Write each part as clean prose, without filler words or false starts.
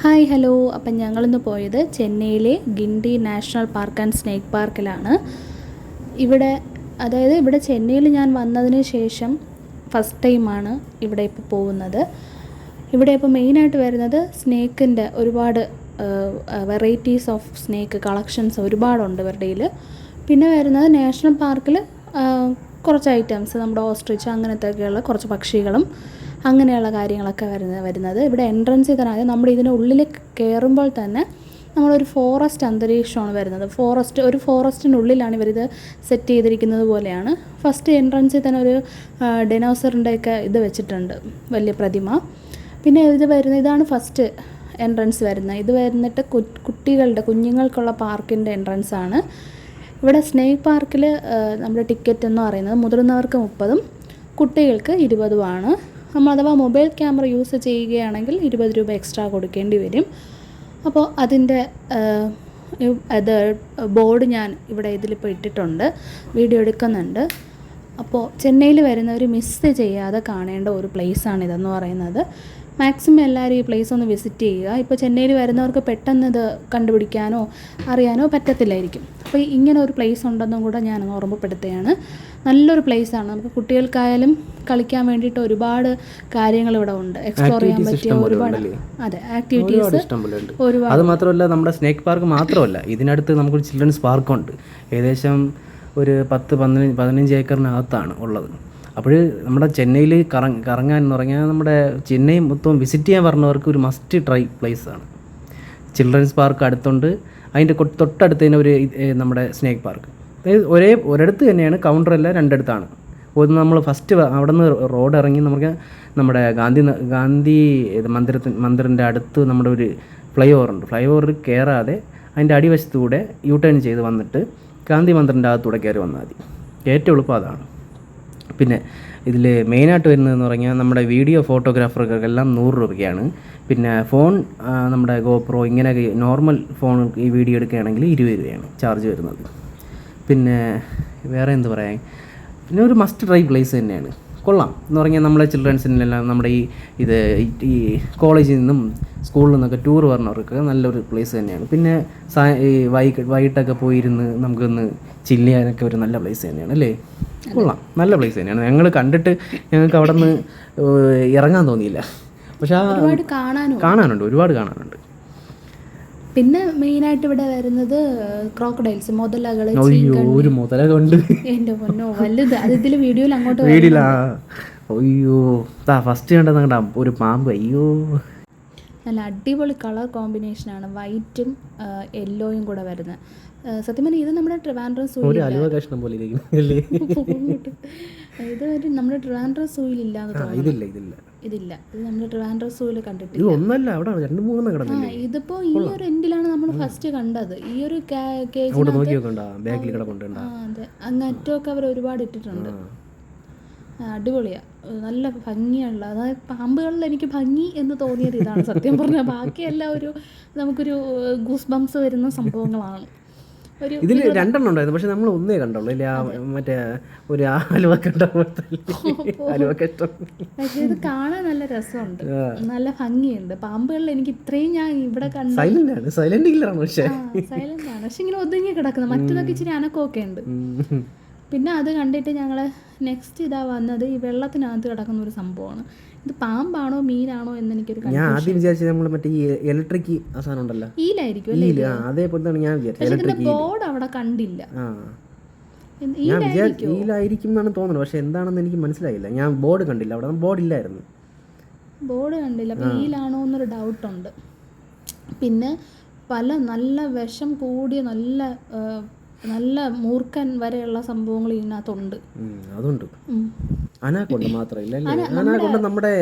Hi hello. അപ്പം ഞങ്ങളിന്ന് പോയത് ചെന്നൈയിലെ Guindy national park and snake പാർക്കിലാണ്. ഇവിടെ ചെന്നൈയിൽ ഞാൻ വന്നതിന് ശേഷം ഫസ്റ്റ് ടൈമാണ് ഇവിടെ ഇപ്പോൾ പോകുന്നത്. ഇവിടെ ഇപ്പോൾ മെയിനായിട്ട് വരുന്നത് സ്നേക്കിൻ്റെ ഒരുപാട് വെറൈറ്റീസ് ഓഫ് സ്നേക്ക് കളക്ഷൻസ് ഒരുപാടുണ്ട് ഇവരുടെ. പിന്നെ വരുന്നത് നാഷണൽ പാർക്കിൽ കുറച്ച് ഐറ്റംസ്, നമ്മുടെ ഓസ്ട്രിച്ച് അങ്ങനത്തെയൊക്കെയുള്ള കുറച്ച് പക്ഷികളും അങ്ങനെയുള്ള കാര്യങ്ങളൊക്കെ വരുന്നത്. ഇവിടെ എൻട്രൻസ് തന്നെ നമ്മുടെ ഇതിന് ഉള്ളിൽ കയറുമ്പോൾ തന്നെ നമ്മളൊരു ഫോറസ്റ്റ് അന്തരീക്ഷമാണ് വരുന്നത്. ഒരു ഫോറസ്റ്റിനുള്ളിലാണ് ഇവരിത് സെറ്റ് ചെയ്തിരിക്കുന്നത് പോലെയാണ്. ഫസ്റ്റ് എൻട്രൻസിൽ തന്നെ ഒരു ഡൈനോസറിൻ്റെയൊക്കെ ഇത് വെച്ചിട്ടുണ്ട്, വലിയ പ്രതിമ. പിന്നെ ഇതാണ് ഫസ്റ്റ് എൻട്രൻസ് വരുന്നത്. ഇത് വരുന്നിട്ട് കുഞ്ഞുങ്ങൾക്കുള്ള പാർക്കിൻ്റെ എൻട്രൻസ് ആണ്. ഇവിടെ സ്നേക്ക് പാർക്കിൽ നമ്മുടെ ടിക്കറ്റ് എന്ന് പറയുന്നത് മുതിർന്നവർക്ക് 30-ഉം കുട്ടികൾക്ക് 20-ഉമാണ്. നമ്മൾ അഥവാ മൊബൈൽ ക്യാമറ യൂസ് ചെയ്യുകയാണെങ്കിൽ 20 രൂപ എക്സ്ട്രാ കൊടുക്കേണ്ടി വരും. അപ്പോൾ അതിൻ്റെ ബോർഡ് ഞാൻ ഇവിടെ ഇതിലിപ്പോൾ ഇട്ടിട്ടുണ്ട്, വീഡിയോ എടുക്കുന്നുണ്ട്. അപ്പോൾ ചെന്നൈയിൽ വരുന്നവർ മിസ് ചെയ്യാതെ കാണേണ്ട ഒരു പ്ലേസാണിതെന്ന് പറയുന്നത്. മാക്സിമം എല്ലാവരും ഈ പ്ലേസ് ഒന്ന് വിസിറ്റ് ചെയ്യുക. ഇപ്പോൾ ചെന്നൈയിൽ വരുന്നവർക്ക് പെട്ടെന്ന് ഇത് കണ്ടുപിടിക്കാനോ അറിയാനോ പറ്റത്തില്ലായിരിക്കും. അപ്പോൾ ഇങ്ങനെ ഒരു പ്ലേസ് ഉണ്ടെന്നും കൂടെ ഞാനൊന്ന് ഓർമ്മപ്പെടുത്തുകയാണ്. നല്ലൊരു പ്ലേസാണ്. നമുക്ക് കുട്ടികൾക്കായാലും കളിക്കാൻ വേണ്ടിയിട്ട് ഒരുപാട് കാര്യങ്ങൾ ഇവിടെ ഉണ്ട്, എക്സ്പ്ലോർ ചെയ്യാൻ പറ്റിയ ഒരുപാട് ആക്ടിവിറ്റീസ് ഒരുപാട്. അത് മാത്രമല്ല, നമ്മുടെ സ്നേക്ക് പാർക്ക് മാത്രമല്ല, ഇതിനടുത്ത് നമുക്കൊരു ചിൽഡ്രൻസ് പാർക്കുണ്ട്. ഏകദേശം ഒരു 10-15 ഏക്കറിനകത്താണ് ഉള്ളത്. അപ്പോൾ നമ്മുടെ ചെന്നൈയിൽ കറങ്ങാൻ എന്ന് പറഞ്ഞാൽ നമ്മുടെ ചെന്നൈ മൊത്തം വിസിറ്റ് ചെയ്യാൻ പറഞ്ഞവർക്ക് ഒരു മസ്റ്റ് ട്രൈ പ്ലേസാണ്. ചിൽഡ്രൻസ് പാർക്ക് അടുത്തുണ്ട്, അതിൻ്റെ തൊട്ടടുത്ത് തന്നെ നമ്മുടെ സ്നേക്ക് പാർക്ക്. അതായത് ഒരിടത്ത് തന്നെയാണ്, കൗണ്ടറല്ല, രണ്ടിടത്താണ്. ഒന്ന് നമ്മൾ ഫസ്റ്റ് അവിടെ നിന്ന് റോഡ് ഇറങ്ങി നമുക്ക് നമ്മുടെ ഗാന്ധി മന്ദിറിൻ്റെ അടുത്ത് നമ്മുടെ ഒരു ഫ്ലൈ ഓവറുണ്ട്. ഫ്ലൈ ഓവർ കയറാതെ അതിൻ്റെ അടിവശത്തൂടെ യു ടേൺ ചെയ്ത് വന്നിട്ട് ഗാന്ധി മന്ദിറിൻ്റെ അകത്തൂടെ കയറി വന്നാൽ മതി. ഏറ്റവും എളുപ്പം അതാണ്. പിന്നെ ഇതിൽ മെയിനായിട്ട് വരുന്നതെന്ന് പറഞ്ഞാൽ നമ്മുടെ വീഡിയോ ഫോട്ടോഗ്രാഫർക്കെല്ലാം 100 രൂപയ്ക്കാണ്. പിന്നെ ഫോൺ, നമ്മുടെ ഗോപ്രോ ഇങ്ങനെ നോർമൽ ഫോൺ ഈ വീഡിയോ എടുക്കുകയാണെങ്കിൽ 20 രൂപയാണ് ചാർജ് വരുന്നത്. പിന്നെ വേറെ എന്ത് പറയാൻ, പിന്നെ ഒരു മസ്റ്റ് ട്രൈ പ്ലേസ് തന്നെയാണ്. കൊള്ളാം എന്ന് പറഞ്ഞാൽ നമ്മളെ ചിൽഡ്രൻസിനെല്ലാം നമ്മുടെ ഈ കോളേജിൽ നിന്നും സ്കൂളിൽ നിന്നൊക്കെ ടൂർ പറഞ്ഞവർക്ക് നല്ലൊരു പ്ലേസ് തന്നെയാണ്. പിന്നെ വൈകിട്ടൊക്കെ പോയിരുന്ന് നമുക്കൊന്ന് ചില്ല് ചെയ്യാനൊക്കെ ഒരു നല്ല പ്ലേസ് തന്നെയാണ് അല്ലേ. കൊള്ളാം, നല്ല പ്ലേസ് തന്നെയാണ്. ഞങ്ങൾ കണ്ടിട്ട് ഞങ്ങൾക്ക് അവിടെ നിന്ന് ഇറങ്ങാൻ തോന്നിയില്ല. പക്ഷെ ഒരുപാട് കാണാനുണ്ട്. പിന്നെ മെയിനായിട്ട് ഇവിടെ വരുന്നത് ക്രോക്കഡൈൽസ്, മുതലകൾ. ഒരു മുതല കൊണ്ട് എൻ്റെ പൊന്നോ വലുത്, അത് ഇതിൽ വീഡിയോയിൽ അങ്ങോട്ട് അയ്യോ ഫസ്റ്റ് കണ്ടത് ഒരു പാമ്പ്. അയ്യോ, നല്ല അടിപൊളി കളർ കോമ്പിനേഷനാണ്, വൈറ്റും യെല്ലോയും കൂടെ വരുന്നത്. സത്യം പറഞ്ഞാൽ ഇത് നമ്മുടെ ട്രിവാൻഡ്രം സൂയിൽ ഇത് നമ്മുടെ ട്രിവാൻഡ്രം സൂയിൽ ഇല്ലാന്ന് തോന്നുന്നു. ഇതില്ല, ഇത് നമ്മുടെ ട്രിവാൻഡ്രം സൂയിൽ കണ്ടിട്ടില്ല. ഇതിപ്പോ ഈ ഒരു എൻഡിലാണ് നമ്മൾ ഫസ്റ്റ് കണ്ടത്. ഈ ഒരു കേജ് അതെ, അങ്ങറ്റമൊക്കെ അവർ ഒരുപാട് ഇട്ടിട്ടുണ്ട്. അടിപൊളിയാ, നല്ല ഭംഗിയുള്ള. അതായത് പാമ്പുകളിൽ എനിക്ക് ഭംഗി എന്ന് തോന്നിയത് ഇതാണ് സത്യം പറഞ്ഞാൽ. ബാക്കിയെല്ലാം നമുക്കൊരു ഗൂസ് ബംസ് വരുന്ന സംഭവങ്ങളാണ്. ഇതിൽ 2 ഉണ്ടായിരുന്നു, പക്ഷെ നമ്മൾ ഒന്നേ കണ്ടുള്ളൂ. ഇല്ല, മറ്റേ ഒരു ആലുവ കണ്ട പോലത്തെ. പക്ഷെ ഇത് കാണാൻ നല്ല രസമുണ്ട്, നല്ല ഭംഗിയുണ്ട്. പാമ്പുകളിൽ എനിക്ക് ഇത്രയും ഞാൻ ഇവിടെ കണ്ടു സൈലന്റ് ആണ്, പക്ഷെ ഇങ്ങനെ ഒതുങ്ങി കിടക്കുന്നത്. മറ്റേതൊക്കെ ഇച്ചിരി അനക്കമൊക്കെ ഉണ്ട്. പിന്നെ അത് കണ്ടിട്ട് ഞങ്ങൾ നെക്സ്റ്റ് വന്നത് ഈ വെള്ളത്തിനകത്ത് കിടക്കുന്ന ഒരു സംഭവമാണ്. ഇത് പാമ്പാണോ മീനാണോ എന്ന് എനിക്കൊരു ഞാൻ ആദ്യം വിചാരിച്ചത് നമ്മൾ മറ്റേ ഈ ഇലക്ട്രിക് സാധനം ഉണ്ടല്ലോ, ഈലായിരിക്കും. അതേപോലെ ഞാൻ വിചാരിച്ചത്. ബോർഡ് അവിടെ കണ്ടില്ല, ഈലായിരിക്കും എന്നാണ് തോന്നുന്നത്. പക്ഷെ എന്താണെന്ന് എനിക്ക് മനസ്സിലായില്ല. ഞാൻ ബോർഡ് കണ്ടില്ല, അവിടെ ബോർഡ് കണ്ടില്ല. അപ്പോൾ ഈലാണോ എന്നൊരു ഡൗട്ടുണ്ട്. പിന്നെ നല്ല വിഷം കൂടിയ നല്ല മൂർഖൻ വരെയുള്ള സംഭവങ്ങൾ ഇതിനകത്തുണ്ട്. അതുണ്ട്. അനാക്കൊണ്ട മാത്രമില്ല, അനാക്കൊണ്ട നമ്മുടെ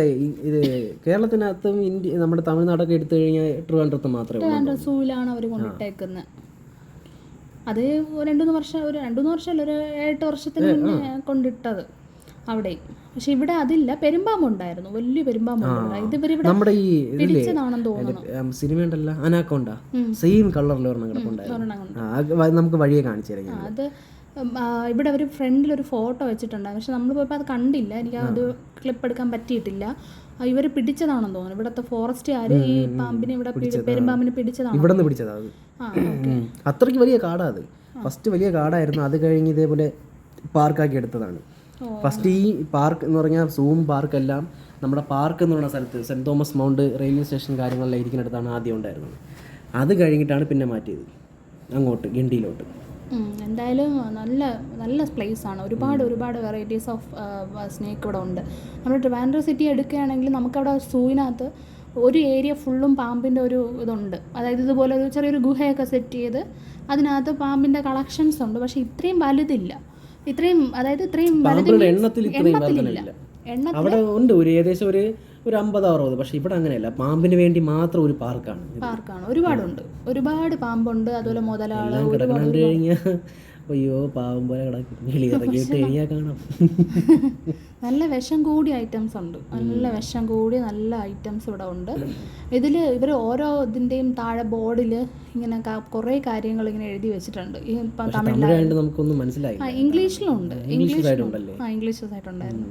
ഇത് കേരളത്തിനകത്തും നമ്മുടെ തമിഴ്നാടൊക്കെ എടുത്തു കഴിഞ്ഞാൽ ട്രിവാൻഡ്രത്ത് മാത്രമേ സൂയിലാണ് അവർ കൊണ്ടിട്ടേക്കുന്നത്. അത് 2-3 വർഷം, ഒരു 2-3 വർഷമല്ല, ഒരു 8 വർഷത്തിന് മുന്നേ കൊണ്ടിട്ടത് അവിടെ. പക്ഷെ ഇവിടെ അതില്ല. പെരുമ്പാമ്പുണ്ടായിരുന്നു, വലിയ പെരുമ്പാമ്പുണ്ടായിരുന്നു. ഇത് നമ്മുടെ ഈ പിടിച്ചതാണെന്ന് തോന്നുന്നു. സിനിമയുണ്ടല്ലോ അനാക്കോണ്ട, സെയിം കളറിൽ ഒരെണ്ണം കിടപ്പുണ്ടായിരുന്നു. നമുക്ക് വഴിയെ കാണിച്ചു തരാം. അത് ഇവിടെ ഒരു ഫ്രണ്ടിലൊരു ഫോട്ടോ വെച്ചിട്ടുണ്ടായിരുന്നു, പക്ഷെ നമ്മൾ പോയപ്പോൾ അത് കണ്ടില്ല, എനിക്ക് അത് ക്ലിപ്പ് എടുക്കാൻ പറ്റിയിട്ടില്ല. ഇവർ പിടിച്ചതാണെന്ന് തോന്നുന്നു, ഇവിടുത്തെ ഫോറസ്റ്റുകാർ ഈ പാമ്പിനെ ഇവിടെ പെരുമ്പാമ്പിനെ പിടിച്ചതാണ്. ഇവിടെ നിന്ന് പിടിച്ചതാ അത്. അത്രയ്ക്ക് വലിയ കാടാ അത്. ഫസ്റ്റ് വലിയ കാടായിരുന്നു, അത് കഴിഞ്ഞ് ഇതേപോലെ പാർക്കാക്കി എടുത്തതാണ്. ഫസ്റ്റ് ഈ പാർക്ക് എന്ന് പറഞ്ഞാൽ സൂം പാർക്കെല്ലാം നമ്മുടെ പാർക്ക് എന്ന് പറയുന്ന സ്ഥലത്ത് സെൻറ്റ് തോമസ് മൗണ്ട് റെയിൽവേ സ്റ്റേഷൻ കാര്യങ്ങളെല്ലാം ഇരിക്കുന്നിടത്താണ് ആദ്യം ഉണ്ടായിരുന്നത്. അത് കഴിഞ്ഞിട്ടാണ് പിന്നെ മാറ്റിയത് അങ്ങോട്ട് ഗണ്ടിയിലോട്ട്. എന്തായാലും നല്ല നല്ല പ്ലേസാണ്. ഒരുപാട് വെറൈറ്റീസ് ഓഫ് സ്നേക്ക് ഇവിടെ ഉണ്ട്. നമ്മൾ ട്രിവാൻഡ്രം സിറ്റി എടുക്കുകയാണെങ്കിൽ നമുക്കവിടെ സൂവിനകത്ത് ഒരു ഏരിയ ഫുള്ളും പാമ്പിൻ്റെ ഒരു ഇതുണ്ട്. അതായത് ഇതുപോലെ ഒരു ചെറിയൊരു ഗുഹയൊക്കെ സെറ്റ് ചെയ്ത് അതിനകത്ത് പാമ്പിൻ്റെ കളക്ഷൻസ് ഉണ്ട്. പക്ഷേ ഇത്രയും വലുതില്ല, ഇത്രയും എണ്ണത്തിലില്ല. അവിടെ ഉണ്ട് ഒരു ഏകദേശം ഒരു 50-60, പക്ഷെ ഇവിടെ അങ്ങനെയല്ല. പാമ്പിന് വേണ്ടി മാത്രം ഒരു പാർക്കാണ്. ഒരുപാട് പാമ്പുണ്ട്. അതുപോലെ മുതലാള് കണ്ടു കഴിഞ്ഞാൽ അയ്യോ പാവം പോലെ കിടക്കിട്ട് കഴിഞ്ഞാൽ കാണാം. നല്ല വിഷം കൂടിയ ഐറ്റംസ് ഉണ്ട്, നല്ല ഐറ്റംസ് ഇവിടെ ഉണ്ട്. ഇവർ ഓരോ ഇതിൻ്റെയും താഴെ ബോർഡിൽ ഇങ്ങനെ കുറേ കാര്യങ്ങൾ ഇങ്ങനെ എഴുതി വെച്ചിട്ടുണ്ട്. ഈ തമിഴിലായിട്ട് നമുക്കൊന്നും മനസ്സിലായി. ഇംഗ്ലീഷിലുണ്ട്, ഇംഗ്ലീഷിലായിട്ടുണ്ടായിരുന്നു.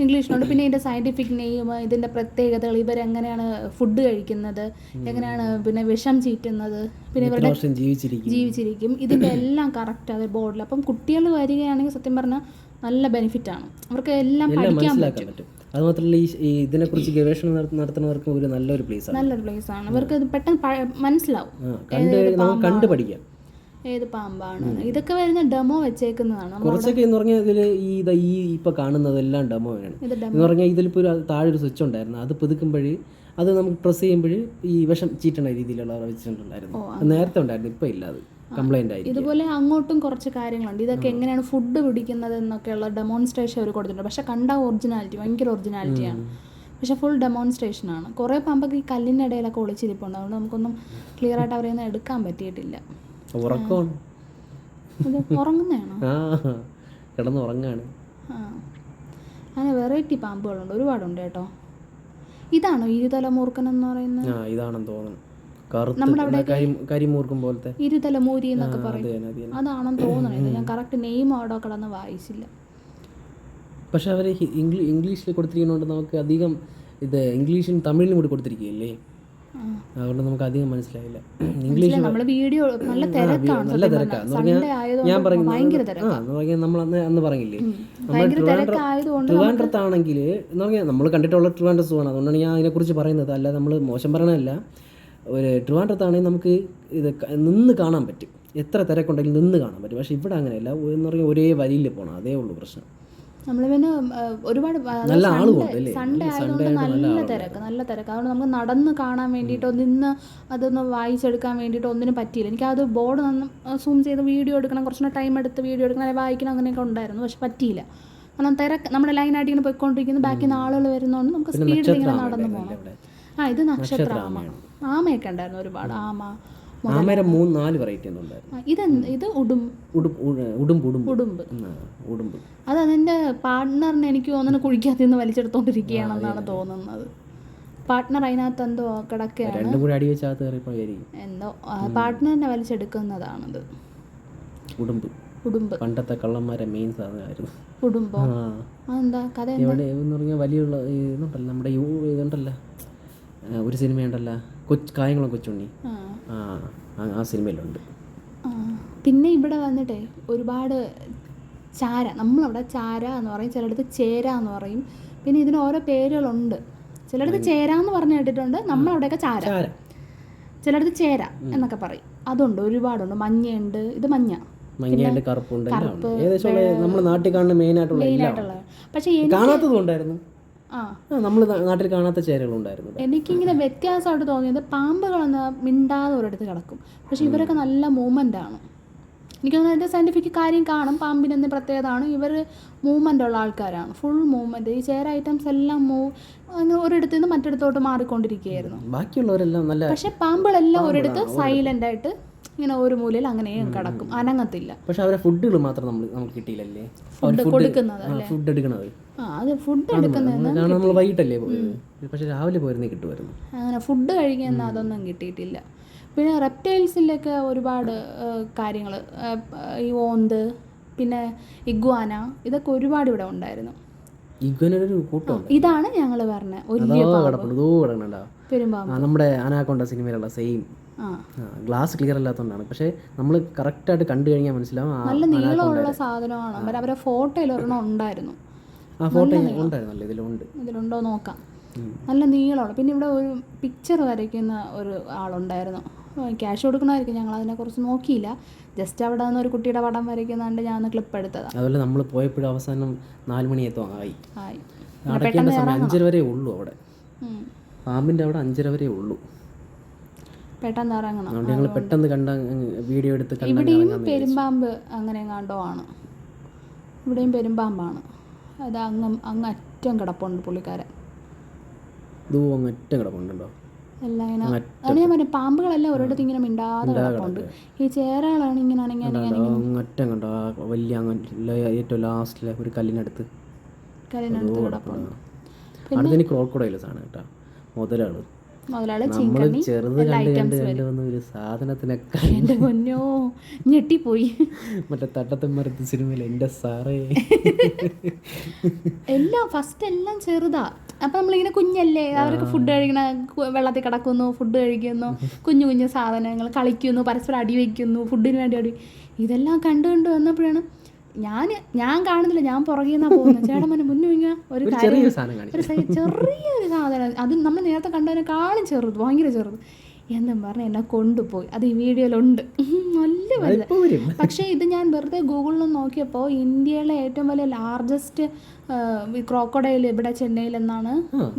ഇംഗ്ലീഷിലുണ്ട്. പിന്നെ ഇതിൻ്റെ സയൻറ്റിഫിക് നെയിം, ഇതിൻ്റെ പ്രത്യേകതകൾ, ഇവരെങ്ങനെയാണ് ഫുഡ് കഴിക്കുന്നത്, എങ്ങനെയാണ് പിന്നെ വിഷം ചീറ്റുന്നത്, പിന്നെ ഇവരുടെ ജീവിച്ചിരിക്കും, ഇതിൻ്റെ എല്ലാം കറക്റ്റ് അത് ബോർഡിൽ. അപ്പം കുട്ടികൾ വരികയാണെങ്കിൽ സത്യം പറഞ്ഞാൽ നല്ല ബെനിഫിറ്റാണ്, അവർക്ക് എല്ലാം പഠിക്കാൻ പറ്റും. അത് മാത്രമല്ല ഈ ഇതിനെക്കുറിച്ച് ഗവേഷണം നടത്തുന്നവർക്ക് ഒരു നല്ലൊരു പ്ലേസാണ്. അവർക്ക് ഇത് പെട്ടെന്ന് മനസ്സിലാവും, കണ്ടു പഠിക്കാം ഏത് പാമ്പാണ്. ഇതൊക്കെ വരുന്ന ഡെമോ വെച്ചേക്കുന്നതാണ്. കുറച്ചൊക്കെ എന്ന് പറഞ്ഞാൽ ഇതിൽ ഈ ഇപ്പൊ കാണുന്നതെല്ലാം ഡെമോ ആണ് എന്ന് പറഞ്ഞാൽ. ഇതിലിപ്പോൾ ഒരു താഴെ ഒരു സ്വിച്ച് ഉണ്ടായിരുന്നു, അത് പുതുക്കുമ്പോൾ അത് നമുക്ക് പ്രസ് ചെയ്യുമ്പോൾ ഈ വിഷം ചീറ്റണ രീതിയിലുള്ള വെച്ചിട്ടുണ്ടായിരുന്നു. നേരത്തെ ഉണ്ടായിരുന്നു, ഇപ്പം ഇല്ല, അത് കംപ്ലൈൻ്റ് ആയി. ഇതുപോലെ അങ്ങോട്ടും കുറച്ച് കാര്യങ്ങളുണ്ട്. ഇതൊക്കെ എങ്ങനെയാണ് ഫുഡ് പിടിക്കുന്നത് എന്നൊക്കെയുള്ള ഡെമോൺസ്ട്രേഷൻ അവർ കൊടുത്തിട്ടുണ്ട്. പക്ഷെ കണ്ട ഭയങ്കര ഒറിജിനാലിറ്റിയാണ്. പക്ഷെ ഫുൾ ഡെമോൺസ്ട്രേഷനാണ്. കുറേ പാമ്പൊക്കെ ഈ കല്ലിൻ്റെ ഇടയിലൊക്കെ ഒളിച്ചിരിപ്പുണ്ട്. അതുകൊണ്ട് നമുക്കൊന്നും ക്ലിയർ ആയിട്ട് അവരെ ഒന്നും എടുക്കാൻ പറ്റിയിട്ടില്ല. ഉറങ്ങുന്നതാണോ? കിടന്ന് ഉറങ്ങാണ്. അങ്ങനെ വെറൈറ്റി പാമ്പുകളുണ്ട്, ഒരുപാടുണ്ട് കേട്ടോ. ഇതാണോ ഇരുതല മൂർഖൻ എന്ന് പറയുന്നത്? ഇതാണെന്ന് തോന്നുന്നു. നമ്മുടെ അവിടെ കരിമൂർഖൻ പോലത്തെ ഇരുതലമൂരി എന്നൊക്കെ പറയും, അതാണെന്ന് തോന്നണത്. ഞാൻ കറക്റ്റ് നെയിം അവിടെ കിടന്ന് വായിച്ചില്ല. പക്ഷെ അവർ ഇംഗ്ലീഷിൽ കൊടുത്തിരിക്കുന്നതുകൊണ്ട് നമുക്ക് അധികം ഇത് ഇംഗ്ലീഷും തമിഴിലും കൂടി കൊടുത്തിരിക്കുകയല്ലേ, അതുകൊണ്ട് നമുക്ക് അധികം മനസ്സിലായില്ല. ഇംഗ്ലീഷ് നല്ല തിരക്കാണ്. ഞാൻ പറയുന്നത് നമ്മൾ അന്ന് പറഞ്ഞില്ലേ, ട്രിവാൻഡ്രത്താണെങ്കിൽ എന്ന് പറഞ്ഞാൽ നമ്മൾ കണ്ടിട്ടുള്ള ട്രിവാൻഡ്രം സൂ ആണ്. അതുകൊണ്ടാണ് ഞാൻ അതിനെക്കുറിച്ച് പറയുന്നത്. അല്ല നമ്മൾ മോശം പറയണതല്ല. ഒരു ട്രിവാൻഡ്രത്താണെങ്കിൽ നമുക്ക് ഇത് നിന്ന് കാണാൻ പറ്റും, എത്ര തിരക്കുണ്ടെങ്കിലും നിന്ന് കാണാൻ പറ്റും. പക്ഷേ ഇവിടെ അങ്ങനെയല്ല എന്ന് പറഞ്ഞാൽ ഒരേ വരിയിൽ പോകണം, അതേ ഉള്ളൂ പ്രശ്നം. നമ്മൾ പിന്നെ ഒരുപാട് സൺഡേ ആയതുകൊണ്ട് നല്ല തിരക്ക്. അതുകൊണ്ട് നമുക്ക് നടന്ന് കാണാൻ വേണ്ടിയിട്ടോ നിന്ന് അതൊന്ന് വായിച്ചെടുക്കാൻ വേണ്ടിയിട്ടോ ഒന്നിനും പറ്റിയില്ല. എനിക്കത് ബോർഡ് സൂം ചെയ്ത് വീഡിയോ എടുക്കണം, കുറച്ചുകൂടെ ടൈം എടുത്ത് വീഡിയോ എടുക്കണം, അല്ലെങ്കിൽ വായിക്കണം, അങ്ങനെയൊക്കെ ഉണ്ടായിരുന്നു. പക്ഷെ പറ്റിയില്ല. കാരണം തിരക്ക് നമ്മുടെ ലൈനായിട്ട് ഇങ്ങനെ പോയിക്കൊണ്ടിരിക്കുന്നു, ബാക്കിൽ നിന്ന് ആളുകൾ വരുന്നതുകൊണ്ട് നമുക്ക് സ്പീഡിൽ ഇങ്ങനെ നടന്നു പോകണം. ഇത് നക്ഷത്ര ആമയൊക്കെ ഉണ്ടായിരുന്നു, ഒരുപാട് ആമ. ഇത് ഉടുമ്പ്. അത് അതിൻ്റെ പാർട്ട്ണറിന് എനിക്ക് തോന്നുന്നു കുഴിക്കകത്ത് നിന്ന് വലിച്ചെടുത്തോണ്ടിരിക്കുകയാണെന്നാണ് തോന്നുന്നത്. പാർട്ട്ണർ അതിനകത്ത് എന്തോ കിടക്കുകയാണ്, എന്തോ പാർട്ട്ണറിനെ വലിച്ചെടുക്കുന്നതാണത്. ഉടുമ്പ് പണ്ടത്തെ കള്ളന്മാരെ മെയിൻ സാധനമായിരുന്നു ഉടുമ്പോ. അതെന്താ കഥ? വലിയുള്ള ഇതുണ്ടല്ലോ, നമ്മുടെ ഇതുണ്ടല്ലോ, ഒരു സിനിമയുണ്ടല്ലോ, കായംകുളം കൊച്ചുണ്ണി, ആ സിനിമയിലുണ്ട്. പിന്നെ ഇവിടെ വന്നിട്ടേ ഒരുപാട് ചാര, നമ്മളവിടെ ചാര എന്ന് പറയും, ചിലയിടത്ത് ചേര എന്ന് പറയും. പിന്നെ ഇതിന് ഓരോ പേരുകളുണ്ട്. ചിലയിടത്ത് ചേര എന്ന് പറഞ്ഞു കേട്ടിട്ടുണ്ട്, നമ്മളവിടെയൊക്കെ ചാര, ചിലയിടത്ത് ചേര എന്നൊക്കെ പറയും. അതുണ്ട്, ഒരുപാടുണ്ട്. മഞ്ഞയുണ്ട്, ഇത് മഞ്ഞയുണ്ട്, കറുപ്പുണ്ട്, നമ്മുടെ നാട്ടിൽ കാണുന്ന മെയിനായിട്ടുള്ള. പക്ഷേ കാണാത്തതുണ്ടായിരുന്നു, നമ്മൾ നാട്ടിൽ കാണാത്ത ചേരകളുണ്ടായിരുന്നു. എനിക്കിങ്ങനെ വ്യത്യാസമായിട്ട് തോന്നിയത് പാമ്പുകളെന്ന് മിണ്ടാതെ ഒരിടത്ത് കിടക്കും, പക്ഷെ ഇവരൊക്കെ നല്ല മൂവ്മെൻ്റ് ആണ്. എനിക്ക് തോന്നുന്നത് അതിൻ്റെ സയൻറ്റിഫിക് കാര്യം കാണും. പാമ്പിനെന്ത് പ്രത്യേകതയാണ്, ഇവർ മൂവ്മെൻ്റ് ഉള്ള ആൾക്കാരാണ്, ഫുൾ മൂവ്മെൻറ്റ്. ഈ ചേര ഐറ്റംസ് എല്ലാം അങ്ങനെ ഒരിടത്ത് നിന്ന് മറ്റിടത്തോട്ട് മാറിക്കൊണ്ടിരിക്കുകയായിരുന്നു. ബാക്കിയുള്ളവരെല്ലാം നല്ല, പക്ഷെ പാമ്പുകളെല്ലാം ഒരിടത്ത് സൈലൻ്റ് ആയിട്ട് ഇങ്ങനെ ഒരു മൂലയിൽ അങ്ങനെയും കിടക്കും, അനങ്ങത്തില്ല. പക്ഷെ അവരെ ഫുഡുകൾ മാത്രം നമുക്ക് കിട്ടിയില്ലല്ലേ, ഫുഡ് കൊടുക്കുന്നത്. ഫുഡ് എടുക്കണത് ഫുഡ് എടുക്കുന്നത് നമ്മൾ വൈകിട്ടല്ലേ പോയത്, പക്ഷെ രാവിലെ പോയിരുന്നേ കിട്ടുമായിരുന്നു. അങ്ങനെ ഫുഡ് കഴിക്കുന്ന അതൊന്നും കിട്ടിയിട്ടില്ല. പിന്നെ റെപ്റ്റൈൽസിലൊക്കെ ഒരുപാട് കാര്യങ്ങൾ, ഈ ഓന്ത്, പിന്നെ ഇഗ്വാന, ഇതൊക്കെ ഒരുപാട് ഇവിടെ ഉണ്ടായിരുന്നു. ഇഗ്വാനൊരു കൂട്ടമുണ്ട്. ഇതാണ് ഞങ്ങൾ പറഞ്ഞ വലിയ പെരുമ്പാമ്പ്, നമ്മുടെ അനാക്കൊണ്ട സിനിമയിലുള്ള സെയിം. ഗ്ലാസ് ക്ലിയർ അല്ലാത്തതുകൊണ്ടാണ്, പക്ഷേ നമ്മൾ കറക്റ്റായിട്ട് കണ്ടു കഴിഞ്ഞാൽ മനസ്സിലാവും. നല്ല നീളമുള്ള സാധനമാണ്. അവരെ ഫോട്ടോയിൽ ഒരെണ്ണം ഉണ്ടായിരുന്നു. ആ ഫോട്ടോ ഉണ്ടായിരുന്നല്ലോ, ഇതിലുണ്ടോ നോക്കാം. നല്ല നീളമുള്ള. പിന്നെ ഇവിടെ ഒരു പിക്ചർ വരയ്ക്കുന്ന ഒരു ആളുണ്ടായിരുന്നു. ക്യാഷ് കൊടുക്കണമായിരിക്കും, ഞങ്ങൾ അതിനെക്കുറിച്ച് നോക്കിയില്ല. ജസ്റ്റ് അവിടെ നിന്ന് ഒരു കുട്ടിയുടെ പടം വരയ്ക്കുന്നുണ്ട്, ഞാൻ ഒന്ന് ക്ലിപ്പ് എടുത്തതാണ്. അതുപോലെ നമ്മൾ പോയപ്പോഴും അവസാനം 4 മണിയെത്തോ ആയി. അടയ്ക്കേണ്ട സമയം 5:30 വരെ ഉള്ളൂ അവിടെ. പാമ്പിൻ്റെ അവിടെ 5:30 വരെ ഉള്ളൂ. പെട്ടെന്ന് ഇറങ്ങണം. അതുകൊണ്ട് ഞങ്ങൾ പെട്ടെന്ന് കണ്ട വീഡിയോ എടുത്ത്. ഇവിടെയും പെരുമ്പാമ്പ് അങ്ങനെ കണ്ടോ ആണ്. ഇവിടെയും പെരുമ്പാമ്പാണ്. അത് അങ്ങ് അറ്റം കിടപ്പുണ്ട് പുള്ളിക്കാരൻ. അറ്റം കിടപ്പുണ്ടോ എല്ലാം ഇങ്ങനെ. അതാണ് ഞാൻ പറഞ്ഞത്, പാമ്പുകളെല്ലാം ഒരിടത്ത് ഇങ്ങനെ മിണ്ടാതെ കിടപ്പുണ്ട്. ഈ ചേരകളാണ് ഇങ്ങനെ അറ്റം കണ്ടോ, വലിയ ഏറ്റവും ലാസ്റ്റിലെ ഒരു കല്ലിനടുത്ത് കിടപ്പുണ്ട്. അടുത്തതിന് ക്രോക്കോഡൈൽസ് ആണ് കേട്ടോ, മുതലാള്. നമ്മള് ചെറുത് കണ്ട് ഒരു സാധനത്തിനൊക്കെ എൻ്റെ പൊന്നോ ഞെട്ടിപ്പോയി. മറ്റേ തട്ടത്തമ്മരത്ത് സിനിമയിൽ എൻ്റെ സാറേ എല്ലാം ഫസ്റ്റ് എല്ലാം ചെറുതാ. അപ്പം നമ്മളിങ്ങനെ കുഞ്ഞല്ലേ, അവർക്ക് ഫുഡ് കഴിക്കണ, വെള്ളത്തിൽ കിടക്കുന്നു, ഫുഡ് കഴിക്കുന്നു, കുഞ്ഞു കുഞ്ഞു സാധനങ്ങൾ കളിക്കുന്നു, പരസ്പരം അടി വയ്ക്കുന്നു, ഫുഡിന് വേണ്ടി അടി. ഇതെല്ലാം കണ്ടു വന്നപ്പോഴാണ് ഞാൻ കാണുന്നില്ല, ഞാൻ പുറകെ നിന്നാ പോകുന്നത്. ചേട്ടൻ മനെ മുന്നേ ഒരു ചെറിയൊരു സാധനം, അത് നമ്മൾ നേരത്തെ കണ്ടതിനെക്കാളും ചെറുത്, ഭയങ്കര ചെറുത്. എന്തും പറഞ്ഞാൽ എന്നെ കൊണ്ടുപോയി. അത് ഈ വീഡിയോയിലുണ്ട്, നല്ല വലുത്. പക്ഷേ ഇത് ഞാൻ വെറുതെ ഗൂഗിളിൽ നോക്കിയപ്പോൾ ഇന്ത്യയിലെ ഏറ്റവും വലിയ ലാർജസ്റ്റ് ക്രോക്കോഡൈൽ ഇവിടെ ചെന്നൈയിൽ എന്നാണ്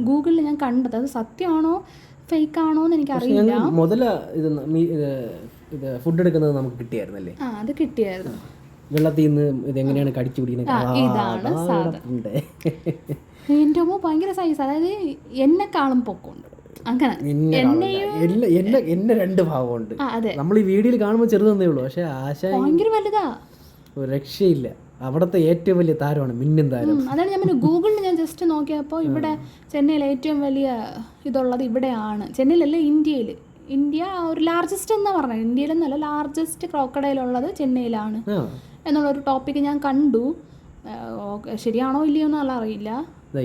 ഗൂഗിളിൽ ഞാൻ കണ്ടത്. അത് സത്യമാണോ ഫേക്ക് ആണോ എന്ന് എനിക്കറിയില്ല. ഫുഡ് എടുക്കുന്നത് നമുക്ക് കിട്ടിയായിരുന്നല്ലേ? അത് കിട്ടിയായിരുന്നു. വെള്ളത്തിൽ നിന്ന് ഇതെങ്ങനെയാണ് കടിച്ചു പിടിക്കുന്നത്. ഇതാണ് സാധനം. എൻ്റെ അമ്മ ഭയങ്കര സൈസ്, അതായത് എന്നെക്കാളും പൊക്കമുണ്ട്. അങ്ങനെ എന്നെ 2 ഭാഗമുണ്ട്. നമ്മൾ ഈ വീഡിയോയിൽ കാണുമ്പോൾ ചെറുതന്നേ ഉള്ളൂ, പക്ഷെ ആശ ഭയങ്കര വലുതാ, ഒരു രക്ഷയില്ല. അവിടുത്തെ ഏറ്റവും വലിയ താരമാണ്, മിന്നും താരം. അതാണ് ഞാൻ പറഞ്ഞു, ഗൂഗിളിൽ ഞാൻ ജസ്റ്റ് നോക്കിയപ്പോൾ ഇവിടെ ചെന്നൈയിൽ ഏറ്റവും വലിയ ഇതുള്ളത് ഇവിടെയാണ്. ചെന്നൈയിലല്ല, ഇന്ത്യ ഒരു ലാർജസ്റ്റ് എന്നാ പറഞ്ഞത്. ഇന്ത്യയിലെന്നല്ല, ലാർജസ്റ്റ് ക്രോക്കഡൈൽ ഉള്ളത് ചെന്നൈയിലാണ് എന്നുള്ളൊരു ടോപ്പിക്ക് ഞാൻ കണ്ടു. ശരിയാണോ ഇല്ലയോ എന്നല്ല അറിയില്ല.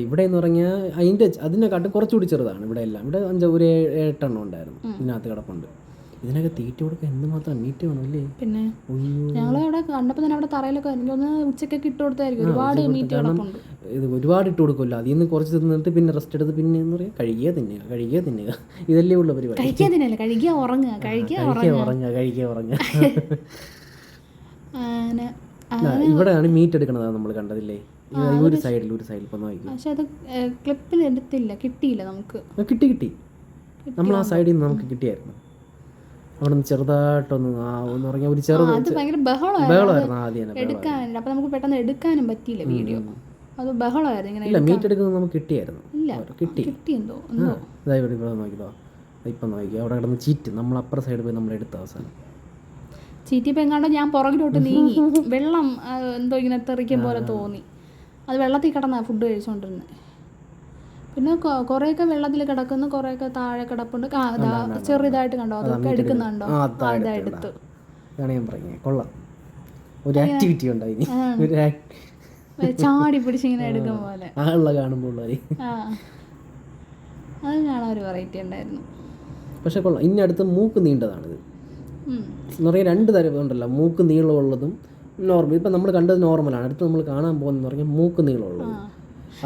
ഇവിടെ എന്ന് പറഞ്ഞാൽ അതിനെക്കാട്ടും കുറച്ചുകൂടി ചെറുതാണ്. ഇവിടെ എല്ലാം ഇവിടെ 7 എണ്ണം ഉണ്ടായിരുന്നു ഇതിനകത്ത് കിടപ്പുണ്ട്. ഇതിനൊക്കെ തീറ്റ കൊടുക്കാൻ എന്തുമാത്രം മീറ്റ് വേണമല്ലേ? പിന്നെ ഞങ്ങളവിടെ കണ്ടപ്പോൾ തന്നെ അവിടെ തറയിലൊക്കെ എനിക്കൊന്ന് ഉച്ചക്കൊക്കെ ഇട്ട് കൊടുത്തായിരിക്കും. ഒരുപാട് മീറ്റ് കിടപ്പുണ്ട്. ഇത് ഒരുപാട് ഇട്ട് കൊടുക്കുമല്ലോ, അതിൽ നിന്ന് കുറച്ച് തിന്നിട്ട് പിന്നെ റെസ്റ്റ് എടുത്ത് പിന്നെ എന്ന് പറയാം കഴുകിയാ തിന്നുക. ഇതല്ലേ ഉള്ള പരിപാടി. കഴുകിയാ ഉറങ്ങുക. ഇവിടെയാണ് മീറ്റ് എടുക്കണത് നമ്മൾ കണ്ടതില്ലേ, ഒരു സൈഡിൽ ഇപ്പം നോക്കി. പക്ഷെ അത് ക്ലിപ്പിൽ എടുത്തില്ല, കിട്ടിയില്ല നമുക്ക്. കിട്ടി നമ്മൾ ആ സൈഡിൽ നിന്ന് നമുക്ക് കിട്ടിയായിരുന്നു. അവിടെ നിന്ന് ചെറുതായിട്ടൊന്ന് പറഞ്ഞാൽ ഒരു ഭയങ്കര ബഹളമായിരുന്നു ആദ്യം എടുക്കാനുണ്ട്. അപ്പം നമുക്ക് പെട്ടെന്ന് എടുക്കാനും പറ്റിയില്ല വീഡിയോ. അത് ബഹളമായിരുന്നു. ഇങ്ങനെ മീറ്റ് എടുക്കുന്നത് നമുക്ക് കിട്ടിയായിരുന്നു. കിട്ടിയെന്തോ ഇവിടെ നോക്കിയതോ, ഇപ്പം നോക്കി അവിടെ കിടന്ന് ചീറ്റ്. നമ്മൾ അപ്പുറ സൈഡ് പോയി നമ്മൾ എടുത്ത അവസാനം ചീറ്റിപ്പോൾ എങ്ങാണ്ടോ ഞാൻ പുറകിലോട്ട് നീങ്ങി, വെള്ളം എന്തോ ഇങ്ങനെ തെറിക്കും പോലെ തോന്നി. അത് വെള്ളത്തിൽ കിടന്നാണ് ഫുഡ് കഴിച്ചുകൊണ്ടിരുന്നത്. പിന്നെ കുറേയൊക്കെ വെള്ളത്തിൽ കിടക്കുന്നു, കുറേയൊക്കെ താഴെ കിടപ്പുണ്ട്. ചെറുതായിട്ട് കണ്ടോ, അതൊക്കെ എടുക്കുന്നുണ്ടോ? അതെടുത്ത് കൊള്ളാം, ഒരു ആക്ടിവിറ്റി ഉണ്ടായി, ചാടി പിടിച്ചിങ്ങനെ എടുക്കും പോലെ കാണുമ്പോൾ അത് കാണാൻ ഒരു വെറൈറ്റി ഉണ്ടായിരുന്നു. പക്ഷെ കൊള്ളാം. ഇനി അടുത്ത് മൂക്ക് നീണ്ടതാണിത് എന്ന് പറഞ്ഞാൽ 2 തരം ഉണ്ടല്ലോ, മൂക്ക് നീളമുള്ളതും നോർമൽ. ഇപ്പം നമ്മൾ കണ്ടത് നോർമലാണ്. അടുത്ത് നമ്മൾ കാണാൻ പോകുന്നതെന്ന് പറഞ്ഞാൽ മൂക്ക് നീളമുള്ളത്.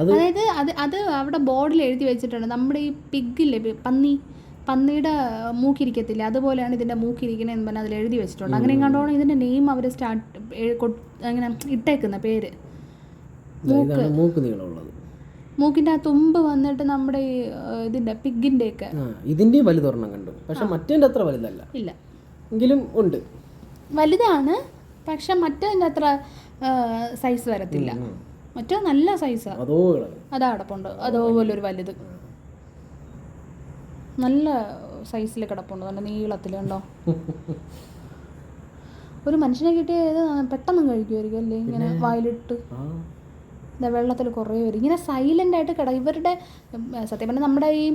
അതായത് അത് അവിടെ ബോർഡിൽ എഴുതി വെച്ചിട്ടുണ്ട്. നമ്മുടെ ഈ പിഗില്ലേ, പന്നിയുടെ മൂക്കിരിക്കത്തില്ല, അതുപോലെയാണ് ഇതിൻ്റെ മൂക്കിരിക്കണതെന്ന് പറഞ്ഞാൽ അതിൽ എഴുതി വെച്ചിട്ടുണ്ട്. അങ്ങനെ കണ്ടോണം ഇതിൻ്റെ നെയിം അവർ അങ്ങനെ ഇട്ടേക്കുന്ന പേര്. മൂക്ക് നീളമുള്ളത്, മൂക്കിൻ്റെ ആ തുമ്പ് വന്നിട്ട് നമ്മുടെ ഈ ഇതിൻ്റെ പിഗിൻ്റെയൊക്കെ ഇതിൻ്റെ വലുതൊരെണ്ണം കണ്ടു. പക്ഷെ മറ്റേ അത്ര വലുതല്ല, ഇല്ല എങ്കിലും ഉണ്ട്, വലുതാണ്. പക്ഷെ മറ്റേതിൻ്റെ അത്ര സൈസ് വരത്തില്ല. മറ്റേ നല്ല സൈസാണ്, അതാ കിടപ്പുണ്ട്. അതുപോലെ ഒരു വലുത് നല്ല സൈസിൽ കിടപ്പുണ്ട്, നല്ല നീളത്തിൽ. കണ്ടോ, ഒരു മനുഷ്യനെ കിട്ടിയത് പെട്ടെന്ന് കഴിക്കുമായിരിക്കും അല്ലേ, ഇങ്ങനെ വായിലിട്ട്. വെള്ളത്തിൽ കുറേ വരും ഇങ്ങനെ സൈലൻ്റായിട്ട് ഇവരുടെ സത്യം പറഞ്ഞാൽ നമ്മുടെ ഈ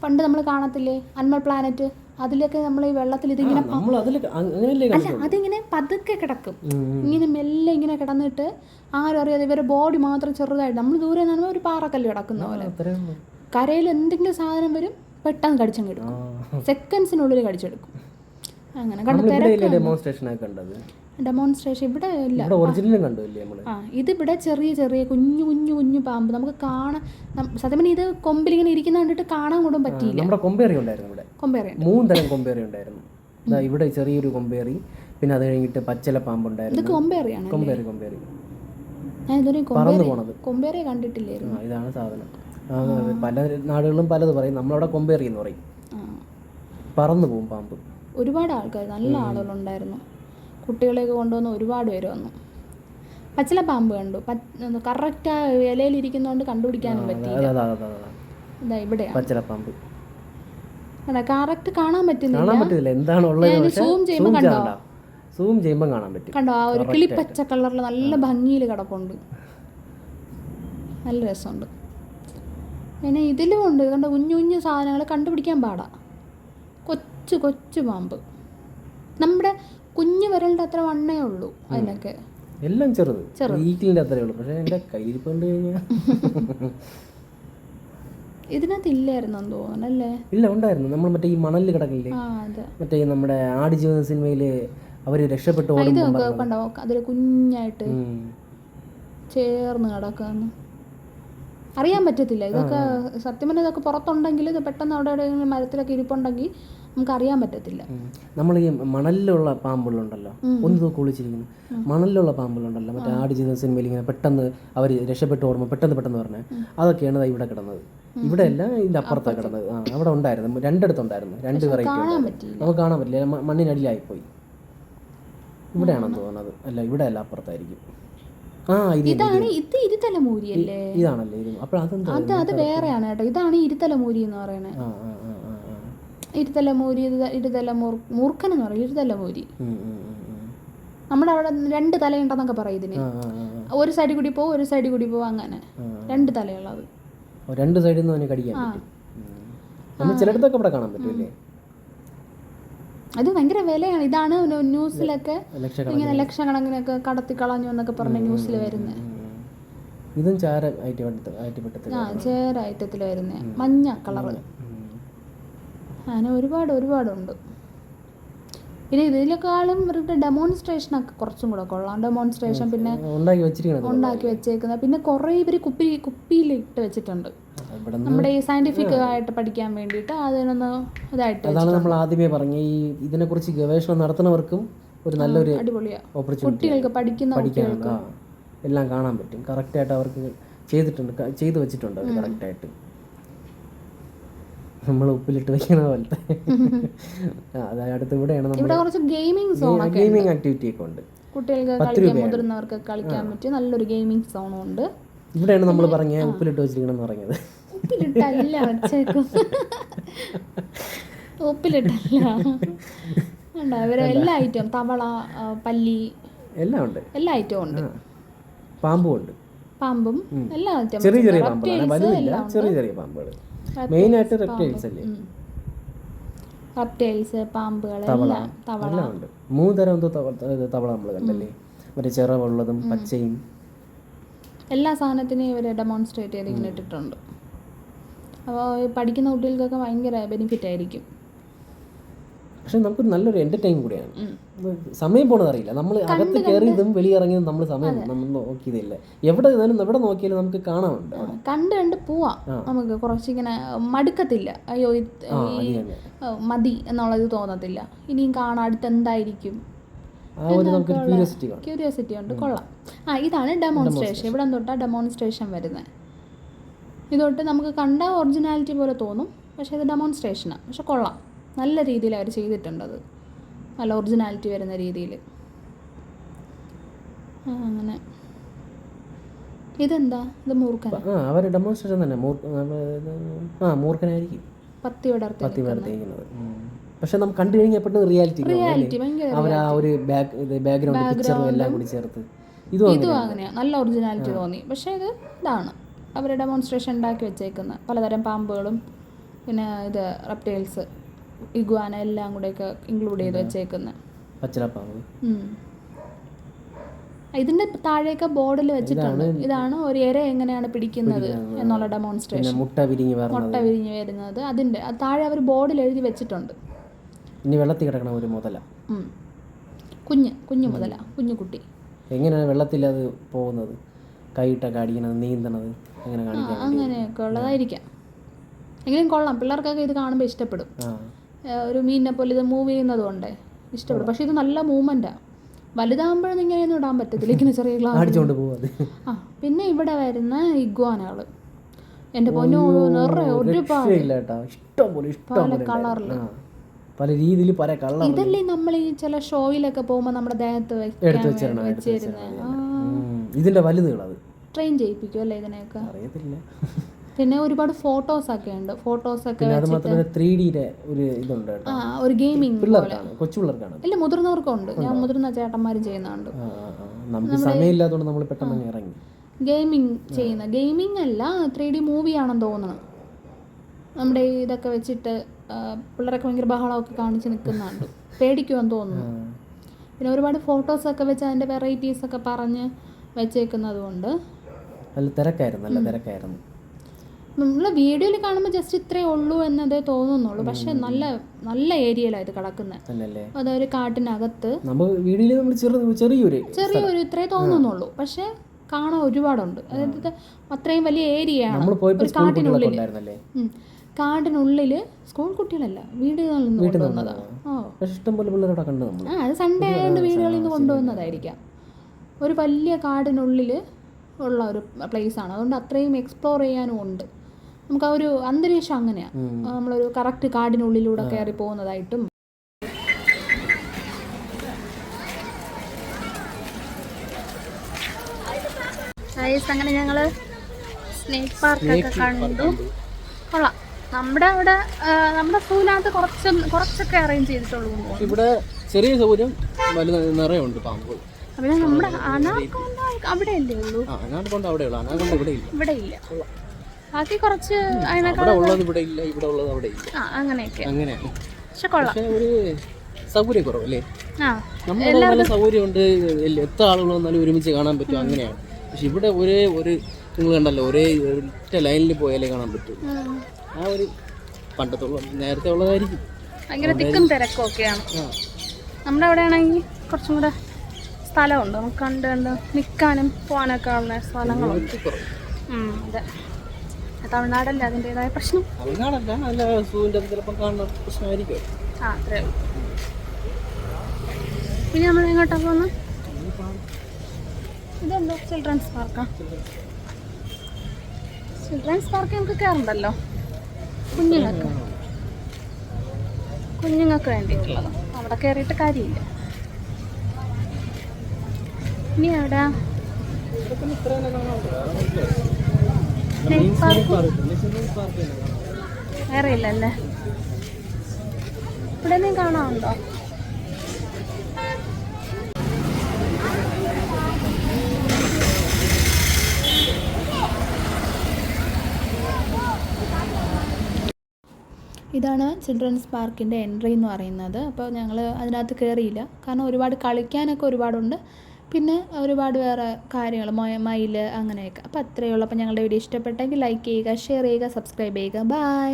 പണ്ട് നമ്മൾ കാണത്തില്ലേ അനിമൽ പ്ലാനറ്റ്, അതിലൊക്കെ നമ്മൾ ഈ വെള്ളത്തിൽ ഇതിങ്ങനെ നമ്മൾ അതിൽ അങ്ങനെയല്ലേ അല്ല അതിങ്ങനെ പതുക്കെ കിടക്കും, ഇങ്ങനെ മെല്ലെ ഇങ്ങനെ കിടന്നിട്ട് ആരും അറിയാതെ ഇവരുടെ ബോഡി മാത്രം ചെറുതായിട്ട്, നമ്മൾ ദൂരെ നിന്നാണ് ഒരു പാറക്കല്ല് കിടക്കുന്ന പോലെ, കരയിൽ എന്തെങ്കിലും സാധനം വരും പെട്ടെന്ന് കടിച്ചങ്ങ് എടുക്കും, സെക്കൻഡ്സിനുള്ളിൽ കടിച്ചെടുക്കും. അങ്ങനെ ഡെമോൺസ്ട്രേഷൻ ഇവിടെ ഇല്ല. ഇതിവിടെ ചെറിയ ചെറിയ കുഞ്ഞു കുഞ്ഞു കുഞ്ഞു പാമ്പ് നമുക്ക് കാണാൻ, സത്യം പറഞ്ഞാൽ ഇത് കൊമ്പിലിങ്ങനെ ഇരിക്കുന്ന കണ്ടിട്ട് കാണാൻ കൂടെ പറ്റിയില്ല. നമ്മുടെ കൊമ്പേറി ഉണ്ടായിരുന്നു ഇവിടെ, കൊമ്പേറി 3 തരം കൊമ്പേറി ഉണ്ടായിരുന്നു. ഇവിടെ ചെറിയൊരു കൊമ്പേറി, പിന്നെ അത് കഴിഞ്ഞിട്ട് പച്ചല പാമ്പുണ്ടായിരുന്നു. ഇത് കൊമ്പേറിയാണ്, കൊമ്പേറി ഞാൻ ഇതുവരെ കൊമ്പേറിയെ കണ്ടിട്ടില്ലായിരുന്നു. ഇതാണ് സാധനം. പല നാടുകളിലും പലത് പറയും, നമ്മളവിടെ കൊമ്പേറി എന്ന് പറയും. പറന്നു പോകും പാമ്പ്. ഒരുപാട് ആൾക്കാർ, നല്ല ആളുകളുണ്ടായിരുന്നു, കുട്ടികളെയൊക്കെ കൊണ്ടുവന്ന് ഒരുപാട് പേര് വന്നു. പച്ചില പാമ്പ് കണ്ടു, കറക്റ്റ് ആ ഇലയിലിരിക്കുന്നതുകൊണ്ട് കണ്ടുപിടിക്കാനും പറ്റിയില്ല. ഇതാ ഇവിടെ പച്ചിലപ്പാമ്പ് കറക്റ്റ് കാണാൻ പറ്റുന്നില്ല, എന്താണ് സൂം ചെയ്യുമ്പോൾ കണ്ടോ, സൂം ചെയ്യുമ്പോൾ കാണാൻ പറ്റും. കണ്ടോ ആ ഒരു കിളിപ്പച്ച കളറിൽ നല്ല ഭംഗിയിൽ കിടപ്പുണ്ട്, നല്ല രസമുണ്ട്. പിന്നെ ഇതിലും ഉണ്ട് കണ്ടോ കുഞ്ഞു കുഞ്ഞു സാധനങ്ങൾ കണ്ടുപിടിക്കാൻ പാടാ, കൊച്ചു കൊച്ചു പാമ്പ്, നമ്മുടെ കുഞ്ഞു വിരലിൻ്റെ അത്ര വണ്ണേ ഉള്ളൂ അതിനൊക്കെ, എല്ലാം ചെറുത് ഈക്കിലിൻ്റെ അത്രേ ഉള്ളൂ. പക്ഷേ എൻ്റെ കയ്യിരിപ്പുണ്ട് കഴിഞ്ഞാൽ ഇതിനകത്ത് ഇല്ലായിരുന്നെന്ന് തോന്നണല്ലേ? ഇല്ല, ഉണ്ടായിരുന്നു. നമ്മൾ മറ്റേ ഈ മണലിൽ കിടക്കില്ലേ, മറ്റേ നമ്മുടെ ആടുജീവിത സിനിമയിൽ അവർ രക്ഷപ്പെട്ടു കണ്ടോ, അതിൽ കുഞ്ഞായിട്ട് ചേർന്ന് കിടക്കാന്ന് അറിയാൻ പറ്റത്തില്ല. ഇതൊക്കെ സത്യം പറഞ്ഞാൽ ഇതൊക്കെ പുറത്തുണ്ടെങ്കിൽ ഇത് പെട്ടെന്ന് അവിടെ മരത്തിലൊക്കെ ഇരിപ്പുണ്ടെങ്കിൽ നമുക്ക് അറിയാൻ പറ്റത്തില്ല. നമ്മൾ ഈ മണലിലുള്ള പാമ്പുകളുണ്ടല്ലോ, ഒന്ന് കുളിച്ചിരിക്കുന്നു, മണലിലുള്ള പാമ്പുകളുണ്ടല്ലോ, മറ്റേ ആടുജീവിത സിനിമയിൽ ഇങ്ങനെ പെട്ടെന്ന് അവർ രക്ഷപ്പെട്ടു ഓടുമ്പോൾ പെട്ടെന്ന് പറഞ്ഞത്, അതൊക്കെയാണ് ഇവിടെ കിടന്നത്. ഇവിടെ അല്ല, ഇതിൻ്റെ അപ്പുറത്താണ് കിടന്നത്. അവിടെ ഉണ്ടായിരുന്നു, 2 ഇടത്തുണ്ടായിരുന്നു, 2 വെറൈറ്റി നമുക്ക് കാണാൻ പറ്റില്ല, മണ്ണിനടിയിലായിപ്പോയി. ഇവിടെയാണെന്ന് തോന്നുന്നത്. അല്ല, ഇവിടെ അല്ല, അപ്പുറത്തായിരിക്കും. ഇതാണ് ഇത് ഇരുതലമൂരിയല്ലേ? ഇതാണല്ലേ? അപ്പോൾ അത് വേറെയാണ് കേട്ടോ. ഇതാണ് ഇരുതലമൂരി എന്ന് പറയുന്നത്. ഇരുതലമൂരി, മൂർഖൻ എന്ന് പറയും, ഇരുതലമൂരി. നമ്മുടെ അവിടെ 2 തലയുണ്ടെന്നൊക്കെ പറയും ഇതിന്. ഒരു സൈഡിൽ കൂടി പോകും, ഒരു സൈഡിൽ കൂടി പോകും, അങ്ങനെ 2 തലയുള്ളത്. 2 സൈഡിൽ നിന്ന് തന്നെ കടിക്കാൻ പറ്റും. നമ്മൾ ചിലയിടത്തൊക്കെ ഇവിടെ കാണാൻ പറ്റുമല്ലേ? അത് ഭയങ്കര വിലയാണ്. ഇതാണ് ന്യൂസിലൊക്കെ ഇങ്ങനെ ലക്ഷക്കണക്കിനൊക്കെ കടത്തി കളഞ്ഞു എന്നൊക്കെ പറഞ്ഞ ന്യൂസിൽ വരുന്നത്. ഇതും ചേര ഐറ്റത്തിൽ വരുന്നത്, മഞ്ഞ കളറ്. അങ്ങനെ ഒരുപാടുണ്ട്. പിന്നെ ഇതിനേക്കാളും ഇവരുടെ ഡെമോൺസ്ട്രേഷനൊക്കെ കുറച്ചും കൂടെ കൊള്ളാം. ഡെമോൺസ്ട്രേഷൻ പിന്നെ ഉണ്ടാക്കി വെച്ചേക്കുന്നത്, പിന്നെ കുറേ ഇവർ കുപ്പിയിലിട്ട് വെച്ചിട്ടുണ്ട്, നമ്മുടെ ഈ സയന്റിഫിക് ആയിട്ട് പഠിക്കാൻ വേണ്ടിയിട്ട്. അതിനൊന്ന് ഇതായിട്ട് അതാണ് നമ്മൾ ആദ്യമേ പറഞ്ഞ, ഈ ഇതിനെക്കുറിച്ച് ഗവേഷണം നടത്തുന്നവർക്കും ഒരു നല്ലൊരു ഓപ്പർച്യൂണിറ്റി, കുട്ടികൾക്ക് പഠിക്കാനൊക്കെ എല്ലാം കാണാൻ പറ്റും. കറക്റ്റായിട്ട് അവർക്ക് ചെയ്തു വെച്ചിട്ടുണ്ട് അത് കറക്റ്റായിട്ട്. നമ്മൾ ഉപ്പിലിട്ട് വെക്കുന്ന പോലത്തെ. അതായത് അടുത്ത് ഇവിടെയാണ് ഇവിടെ കുറച്ച് ഗെയിമിംഗ് ആക്ടിവിറ്റി ഒക്കെ ഉണ്ട്, കുട്ടികൾക്ക് കളിക്കാൻ, മുതിർന്നവർക്ക് കളിക്കാൻ പറ്റിയ നല്ലൊരു ഗെയിമിംഗ് സോണും ഉണ്ട്. ഇവിടെയാണ് നമ്മൾ പറഞ്ഞ ഉപ്പിലിട്ട് വെച്ചിരിക്കണം എന്ന് പറഞ്ഞത്. ഉപ്പിലിട്ടല്ല വെച്ചേക്കും, ഉപ്പിലിട്ടല്ല. ഇവരെ എല്ലാ ഐറ്റവും, തവള, പല്ലി, എല്ലാം ഉണ്ട്, എല്ലാ ഐറ്റവും ഉണ്ട്. പാമ്പും എല്ലാ ഐറ്റവും, ചെറിയ പാമ്പുകൾ, വലുതില്ല, ചെറിയ പാമ്പുകൾ, മെയിൻ ആയിട്ട് റെപ്റ്റൈൽസ് അല്ലേ? റെപ്റ്റൈൽസ്, പാമ്പുകൾ, എല്ലാം, തവള ഉണ്ട്. 3 തരം തവള നമ്മൾ കണ്ടല്ലേ, മറ്റേ ചിറവുള്ളതും പച്ചയും. എല്ലാ സാധനത്തിനെയും ഇവർ ഡെമോൺസ്ട്രേറ്റ് ചെയ്ത് ഇങ്ങനെ ഇട്ടിട്ടുണ്ട്. അപ്പോൾ പഠിക്കുന്ന കുട്ടികൾക്കൊക്കെ ഭയങ്കര ബെനിഫിറ്റ് ആയിരിക്കും. പക്ഷെ നമുക്ക് നല്ലൊരു എൻ്റർടൈൻ കൂടിയാണ്. സമയം പോണത് അറിയില്ല. നമ്മൾ അകത്ത് കയറിയതും വെളിയിറങ്ങിയതും നമ്മൾ സമയം നമ്മൾ നോക്കിയതില്ല. എവിടെ നോക്കിയാലും നമുക്ക് കാണാനുണ്ട്. കണ്ട് പോവാം, നമുക്ക് കുറച്ചിങ്ങനെ മടുക്കത്തില്ല. അയ്യോ മതി എന്നുള്ളത് തോന്നത്തില്ല. ഇനിയും കാണാം, അടുത്ത് എന്തായിരിക്കും, ക്യൂരിയോസിറ്റി ഉണ്ട്. കൊള്ളാം. ഇതാണ് ഡെമോൺസ്ട്രേഷൻ. ഇവിടെ തൊട്ടാണ് ഡെമോൺസ്ട്രേഷൻ വരുന്നത്. ഇതൊട്ട് നമുക്ക് കണ്ട ഒറിജിനാലിറ്റി പോലെ തോന്നും, പക്ഷേ ഇത് ഡെമോൺസ്ട്രേഷനാണ്. പക്ഷെ കൊള്ളാം, നല്ല രീതിയിൽ അവർ ചെയ്തിട്ടുണ്ടത്, നല്ല ഒറിജിനാലിറ്റി വരുന്ന രീതിയിൽ. അങ്ങനെ ഇതെന്താ? ഇത് മൂർഖൻ. അവർ ഡെമോൺസ്ട്രേഷൻ തന്നെ, മൂർഖനായിരിക്കും പത്തി വിടർത്തിയിരിക്കുന്നത്. പക്ഷെ നമുക്ക് കണ്ടു കഴിഞ്ഞാൽ പെട്ടെന്ന് റിയാലിറ്റി അവർ ആ ഒരു ബാക്ക്ഗ്രൗണ്ട് പിക്ചറും എല്ലാം കൂടി ചേർത്ത് ഇതും അങ്ങനെയാണ്, നല്ല ഒറിജിനാലിറ്റി തോന്നി. പക്ഷേ ഇതാണ് അവർ ഡെമോൺസ്ട്രേഷൻ ഉണ്ടാക്കി വെച്ചേക്കുന്നത്. പലതരം പാമ്പുകളും പിന്നെ ഇത് റെപ്റ്റൈൽസ്, ഇഗ്വാന എല്ലാം കൂടെയൊക്കെ ഇൻക്ലൂഡ് ചെയ്ത് വെച്ചേക്കുന്നത്. പച്ചിലപ്പാമ്പ്. ഇതിന്റെ താഴെയൊക്കെ ബോർഡിൽ വെച്ചിട്ടുണ്ട്. ഇതാണ് ഒരു ഇര എങ്ങനെയാണ് പിടിക്കുന്നത് എന്നുള്ള ഡെമോൺസ്ട്രേഷൻ. മുട്ട വിരിഞ്ഞ് വരുന്നത് അതിന്റെ താഴെ അവർ ബോർഡിൽ എഴുതി വെച്ചിട്ടുണ്ട്. ഇനി വെള്ളത്തിൽ കിടക്കണ ഒരു മുതല, കുഞ്ഞു മുതല, കുഞ്ഞുകുട്ടി. എങ്ങനെയാണ് വെള്ളത്തിൽ അത് പോകുന്നത്? കൈയിട്ടൊക്കെ അടിക്കണത്, നീന്തണത് എങ്ങനെ കാണിക്കാൻ? അങ്ങനെയൊക്കെ ഉള്ളതായിരിക്കാം. എങ്കിലും കൊള്ളാം, പിള്ളേർക്കൊക്കെ ഇത് കാണുമ്പോൾ ഇഷ്ടപ്പെടും. ഒരു മീനിനെ പോലെ ഇത് മൂവ് ചെയ്യുന്നത് കൊണ്ടേ ഇഷ്ടപ്പെടും. പക്ഷെ ഇത് നല്ല മൂവ്മെന്റാണ്. വലുതാകുമ്പോഴൊന്നും ഇങ്ങനെയൊന്നും ഇടാൻ പറ്റത്തില്ല, ഇങ്ങനെ ചെറിയ ഗ്ലാസ്. പിന്നെ ഇവിടെ വരുന്ന ഇഗ്വാനകൾ എൻ്റെ പൊന്നു പല കളറില്, പല രീതിയിൽ പല കളർ. ഇതല്ലേ നമ്മൾ ഈ ചില ഷോയിലൊക്കെ പോകുമ്പോൾ നമ്മുടെ ദേഹത്ത് വെച്ചിരുന്നത്. ഇതിന്റെ വലുതുകൾ അത് ട്രെയിൻ ചെയ്യിപ്പിക്കും അല്ലേ ഇതിനെയൊക്കെ? അറിയത്തില്ല. പിന്നെ ഒരുപാട് ഫോട്ടോസൊക്കെ ഉണ്ട്. ഫോട്ടോസൊക്കെ ഒരു ഗെയിമിംഗ് പോലെ. കൊച്ചു പിള്ളേർക്കാണ് ഇല്ല, മുതിർന്നവർക്കും ഉണ്ട്. ഞാൻ മുതിർന്ന ചേട്ടന്മാരും ചെയ്യുന്നുണ്ട്. ഗെയിമിംഗ് ചെയ്യുന്ന, ഗെയിമിംഗ് അല്ല 3D മൂവിയാണെന്ന് തോന്നുന്നു. നമ്മുടെ ഇതൊക്കെ വെച്ചിട്ട് പിള്ളേരൊക്കെ ഭയങ്കര ബഹളമൊക്കെ കാണിച്ച് നിൽക്കുന്നുണ്ട്, പേടിക്കുമെന്ന് തോന്നുന്നു. പിന്നെ ഒരുപാട് ഫോട്ടോസൊക്കെ വെച്ച് അതിൻ്റെ വെറൈറ്റീസൊക്കെ പറഞ്ഞ് വെച്ചേക്കുന്നത് കൊണ്ട് നല്ല തിരക്കായിരുന്നു. നമ്മൾ വീഡിയോയിൽ കാണുമ്പോൾ ജസ്റ്റ് ഇത്രേ ഉള്ളൂ എന്നതേ തോന്നുന്നുള്ളൂ. പക്ഷെ നല്ല ഏരിയയിലാണ് ഇത് കിടക്കുന്നത്. അതൊരു കാട്ടിനകത്ത് ചെറിയൊരു ഇത്രേ തോന്നുന്നുള്ളൂ. പക്ഷെ കാണാൻ ഒരുപാടുണ്ട്. അതായത് അത്രയും വലിയ ഏരിയയാണ്. കാടിനുള്ളിൽ സ്കൂൾ കുട്ടികളല്ല, വീടുകളിൽ നിന്ന് കൊണ്ടുവന്നതാണ്. അത് സൺഡേ ആയതുകൊണ്ട് വീടുകളിൽ നിന്ന് കൊണ്ടുവന്നതായിരിക്കാം. ഒരു വലിയ കാടിനുള്ളിൽ ഉള്ള ഒരു പ്ലേസാണ്. അതുകൊണ്ട് അത്രയും എക്സ്പ്ലോർ ചെയ്യാനും ഉണ്ട്. നമുക്ക് ആ ഒരു അന്തരീക്ഷം അങ്ങനെയാണ്. നമ്മളൊരു കറക്റ്റ് കാടിനുള്ളിലൂടെ കയറി പോകുന്നതായിട്ടും. അങ്ങനെ ഞങ്ങൾ സ്നേക്ക് പാർക്കൊക്കെ കണ്ടു. കൊള്ളാം. നമ്മുടെ സൂവിനകത്ത് കുറച്ചൊക്കെ അറേഞ്ച് ചെയ്തിട്ടുള്ളൂ. ഇവിടെ ചെറിയ സൗകര്യം നിറയുണ്ട് പാമ്പുകൾ. പിന്നെ നമ്മുടെ അനാക്കോണ്ട അവിടെ അല്ലേ ഉള്ളൂ? ഇവിടെ ഇല്ല. ബാക്കി കുറച്ച് അങ്ങനെയൊക്കെ. പക്ഷെ കൊള്ളാം. സൗകര്യക്കുറവല്ലേ? നല്ല സൗകര്യമുണ്ട്. എത്ര ആളുകൾ വന്നാലും ഒരുമിച്ച് കാണാൻ പറ്റും, അങ്ങനെയാണ്. പക്ഷെ ഇവിടെ ഒരു നിങ്ങൾ കണ്ടല്ലോ, ഒറ്റ ലൈനിൽ പോയാലേ കാണാൻ പറ്റും. ആ ഒരു പണ്ടത്തെ നേരത്തെ ഉള്ളതായിരിക്കും. ഭയങ്കര തിക്കും തിരക്കും ഒക്കെയാണ്. നമ്മുടെ അവിടെ ആണെങ്കിൽ കുറച്ചും കൂടെ സ്ഥലമുണ്ട്, നമുക്ക് കണ്ട് നിൽക്കാനും പോകാനൊക്കെ ഉള്ള സ്ഥലങ്ങളുണ്ട്. അതെ, തമിഴ്നാടല്ലേ, അതിൻ്റെതായ പ്രശ്നം. അത്രേ ഉള്ളൂ. പിന്നെ നമ്മൾ എങ്ങോട്ടാ പോകുന്നത്? ഇതെന്തോ ചിൽഡ്രൻസ് പാർക്കാ. ചിൽഡ്രൻസ് പാർക്ക് നമുക്ക് കയറണ്ടല്ലോ, കുഞ്ഞുങ്ങൾക്ക് വേണ്ടിയിട്ടുള്ളത്. അവിടെ കയറിയിട്ട് കാര്യമില്ല. ഇനി എവിടെ വേറെ ഇല്ലല്ലേ? ഇവിടെ നീ കാണാറുണ്ടോ? ഇതാണ് ചിൽഡ്രൻസ് പാർക്കിൻ്റെ എൻട്രി എന്ന് പറയുന്നത്. അപ്പോൾ ഞങ്ങൾ അതിനകത്ത് കയറിയില്ല, കാരണം ഒരുപാട് കളിക്കാനൊക്കെ ഒരുപാടുണ്ട്. പിന്നെ ഒരുപാട് വേറെ കാര്യങ്ങൾ, മയിൽ അങ്ങനെയൊക്കെ. അപ്പോൾ അത്രയേ ഉള്ളൂ. അപ്പോൾ ഞങ്ങളുടെ വീഡിയോ ഇഷ്ടപ്പെട്ടെങ്കിൽ ലൈക്ക് ചെയ്യുക, ഷെയർ ചെയ്യുക, സബ്സ്ക്രൈബ് ചെയ്യുക. ബൈ.